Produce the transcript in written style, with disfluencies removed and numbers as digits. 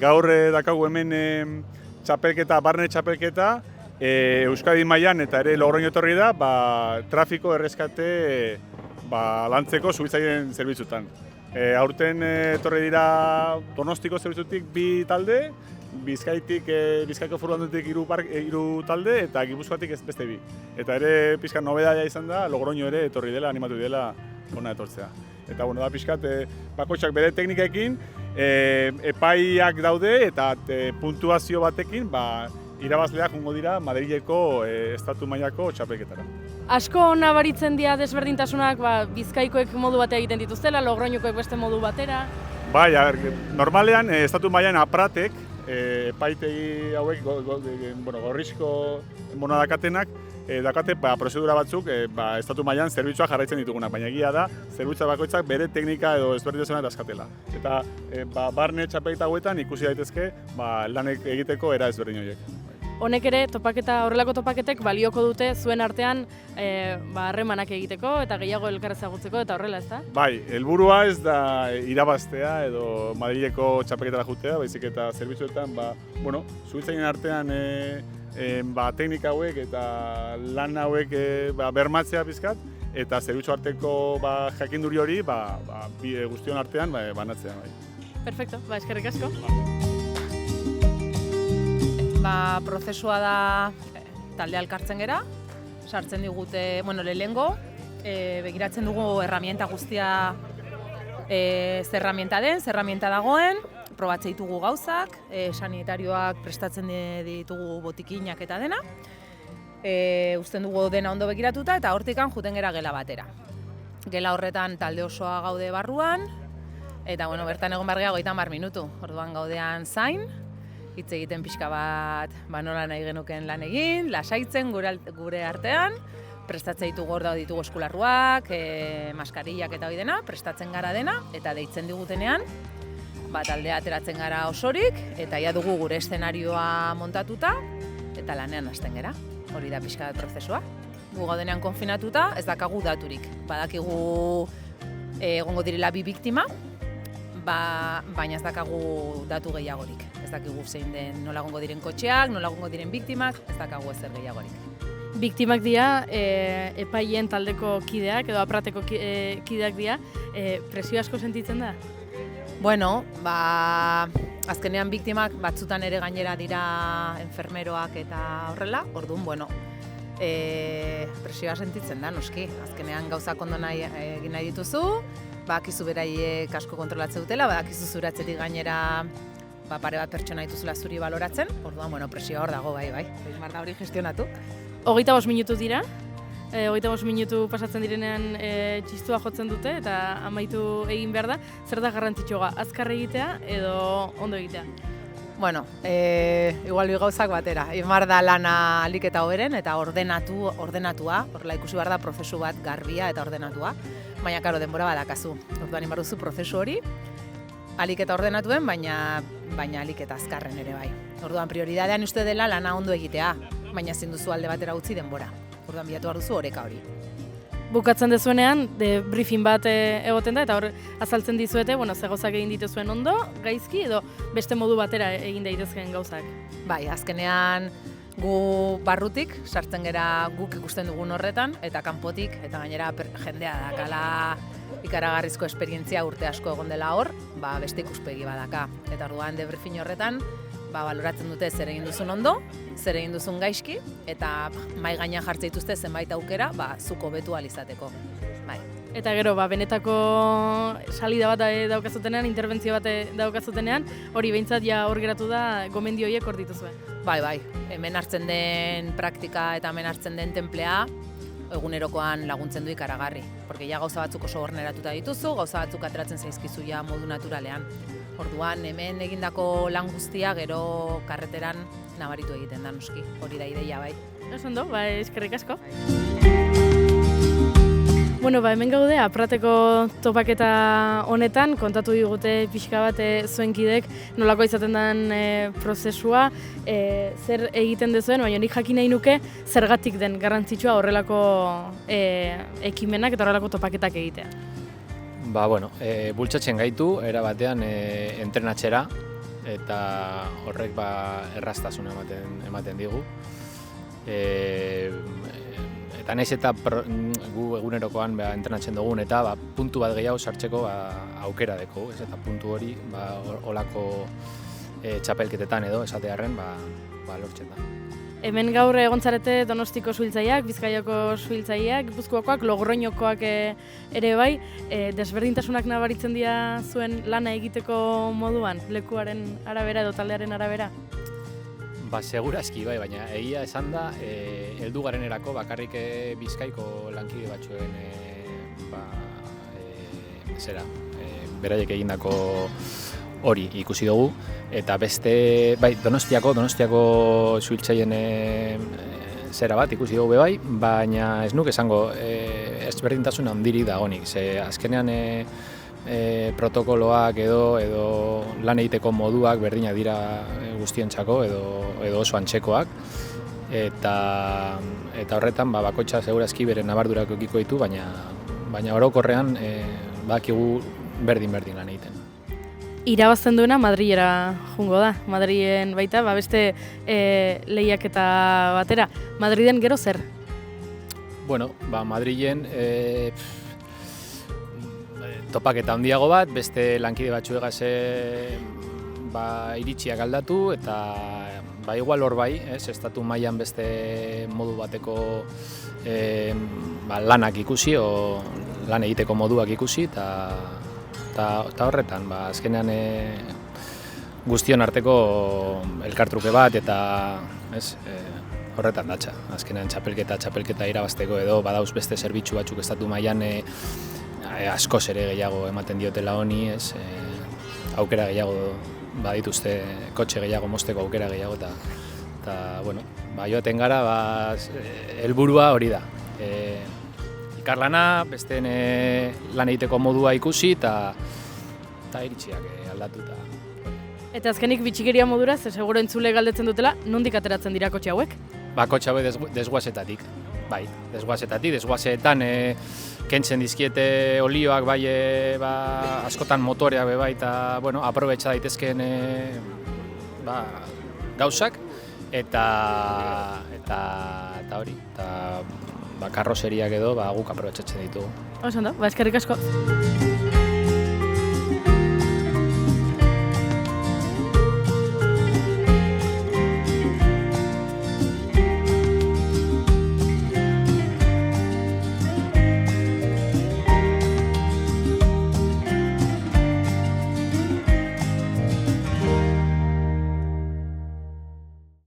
Gaur dakagu hemen txapelketa, barne txapelketa, Euskadi mailan eta ere Logroño etorri da, trafiko erreskate lantzeko Suitzailen zerbitzutan. Aurten etorri dira Donostiko zerbitzutik 2 talde, Bizkaiko Foru Aldunditik 3 talde eta Gipuzkoatik beste 2. Eta ere pixkat nobedadia izan da, Logroño ere etorri dela, animatu dela hona etortzea. Eta da pixkat bakoitzak bere teknikekin, epaiak daude eta puntuazio batekin irabazleak jongo dira Madrileko estatu mailako txapelketara. Asko nabaritzen dira desberdintasunak Bizkaikoek modu batera egiten dituztela, Logroñokoek beste modu batera. Bai, normalean estatu mailan apratek, epaitegi hauek gorrizko dakatenak, dakate prozedura batzuk estatu mailan zerbitzua jarraitzen ditugunak, baina egia da, zerbitzua bakoitzak bere teknika edo ezberdintasunak dazkatela. Eta barne txapelketa hauetan ikusi daitezke lanek egiteko era ezberdin horiek. Honek ere, horrelako topaketek balioko dute zuen artean harremanak egiteko eta gehiago elkar ezagutzeko eta horrela, ezta? Bai, helburua ez da irabaztea edo Madrileko txapelketara jutea, baizik eta zerbitzuetan, Suitzailen artean teknika hauek eta lan hauek bermatzea pizkat, eta zerbitzu arteko jakinduri hori guztion artean banatzea. Perfecto, eskerrik asko. Prozesua da talde elkartzen gera, sartzen digute, lehenengo, begiratzen dugu erramienta guztia ze erramienta den, ze erramienta dagoen, probatze ditugu gauzak, sanitarioak prestatzen ditugu botikinak eta dena, uzten dugu dena ondo begiratuta eta hortikan juten gera gela batera. Gela horretan talde osoa gaude barruan, eta bertan egon bargea 30 minutu, orduan gaudean zain, hitz egiten pixka bat nola nahi genuken lan egin, lasaitzen gure artean, prestatzen ditugu ditugu eskularruak, maskarillak eta hori dena, prestatzen gara dena, eta deitzen digutenean, taldea ateratzen gara osorik, eta ja dugu gure eszenarioa montatuta, eta lanean hasten gera, hori da pixka bat prozesua. Gu gaudenean konfinatuta, ez dakagu daturik, badakigu egongo direla 2 biktima, baina ez dakagu datu gehiagorik. Ez dakigu zein den nola egongo diren kotxeak, nola egongo diren biktimak, ez dakagu ezer gehiagorik. Biktimak dira epaien taldeko kideak edo aprateko kideak dira, presio asko sentitzen da? Azkenean biktimak batzutan ere gainera dira enfermeroak eta horrela, orduan, presioa sentitzen da, noski. Azkenean gauzak ondo egin nahi dituzu, bakizu beraiek asko kontrolatzen dutela, bakizu zuratzetik gainera pare bat pertsona dituzula zuri baloratzen, orduan, presioa hor dago, bai. Behar da hori gestionatu. 25 minutu dira, 25 minutu pasatzen direnean txistua jotzen dute eta amaitu egin behar da. Zer da garrantzitsua, azkar egitea edo ondo egitea? Igual bi gauzak batera. Behar da lana alik eta hoberen eta ordenatua, horrela ikusi behar da prozesu bat garbia eta ordenatua, baina karo denbora badakazu. Orduan behar duzu prozesu hori, alik eta ordenatuen, baina alik eta azkarren ere bai. Orduan prioridadean uste dela lana ondo egitea, baina ezin duzu alde batera utzi denbora. Orduan bilatu behar duzu oreka hori. Bukatzen dezuenean, briefing bat egoten da, eta hor azaltzen dizuete, ze gauzak egin dituzuen ondo, gaizki, edo beste modu batera egin daitezkeen gauzak. Bai, azkenean gu barrutik, sartzen gera guk ikusten dugun horretan, eta kanpotik, eta gainera jendea dakala ikaragarrizko esperientzia urte asko egon dela hor, beste ikuspegi badaka. Eta orduan debriefing horretan, baloratzen dute zer egin duzun ondo, zer egin duzun gaizki, eta mahai gainean jartzen dituzte zenbait aukera, zuko betu alizateko. Bai. Eta gero, benetako salida bat daukazutenean, interbentzio bat daukazutenean, hori behintzat hor geratu da gomendio horiek hor dituzue. Bai, hemen hartzen den praktika eta hemen hartzen den tenplea, egunerokoan laguntzen du ikaragarri. Porque gauza batzuk oso orneratuta dituzu, gauza batzuk ateratzen zaizkizu modu naturalean. Orduan, hemen egindako lan guztia gero karreteran nabaritu egiten da, noski. Hori da ideia, bai. Ondo, eskerrik asko. Hemen gaude, aprateko topaketa honetan, kontatu digute pixka bat zuen kidek nolako izaten den prozesua, zer egiten dezuen, baina nik jakin nahi nuke zergatik den garrantzitsua horrelako ekimenak eta horrelako topaketak egitea. Bultzatzen gaitu, era batean entrenatzera, eta horrek erraztasuna ematen digu. Eta nahiz eta gu egunerokoan entrenatzen dugun eta puntu bat gehiago sartzeko aukera deko, eta puntu hori olako txapelketetan edo esatearren lortzen da. Hemen gaur egon zarete Donostiko suhiltzaileak, Bizkaiako suhiltzaileak, Gipuzkoakoak, Logroñokoak ere bai, desberdintasunak nabaritzen dira zuen lana egiteko moduan, lekuaren arabera edo taldearen arabera? Segurazki bai, baina egia esan da, heldu garenerako bakarrik Bizkaiko lankide batzuen beraiek egindako hori ikusi dugu, eta beste, bai, Donostiako suhiltzaileen zera bat ikusi dugu bai, baina ez nuk esango ezberdintasun handirik dagonik, ze azkenean protokoloak edo lan egiteko moduak berdinak dira guztientzako edo oso antzekoak, eta horretan bakoitza segurazki bere nabardurak edukiko ditu, baina orokorrean badakigu berdin lan egiten. Irabazten duena Madrilera jungo da, Madrilen baita, beste lehiaketa batera. Madriden gero zer? Bueno, Madrilen topaketa handiago bat, beste lankide batzuegaz iritsiak aldatu, eta igual hor bai, estatu mailan beste modu bateko lanak ikusi, o lan egiteko moduak ikusi, eta horretan, azkenean guztion arteko elkartruke bat, eta horretan datza. Azkenean txapelketa irabazteko edo badauz beste zerbitzu batzuk estatu mailan askoz ere gehiago ematen diotela honi, aukera gehiago badituzte, kotxe gehiago mozteko aukera gehiago, eta joaten gara, helburua hori da. Ikarlana, besteen lan egiteko modua ikusi, eta iritsiak aldatu. Eta azkenik bitxikeria modura, ze seguro entzule galdetzen dutela, nondik ateratzen dira kotxe hauek? Kotxe hauek desguazetatik. Bai, desguazetan kentzen dizkiete olioak bai askotan motoreak bai, eta aprobetxa daitezkeen gauzak, eta hori, eta karrozeriak edo guk aprobetxatzen ditugu. Oso ondo, eskerrik asko.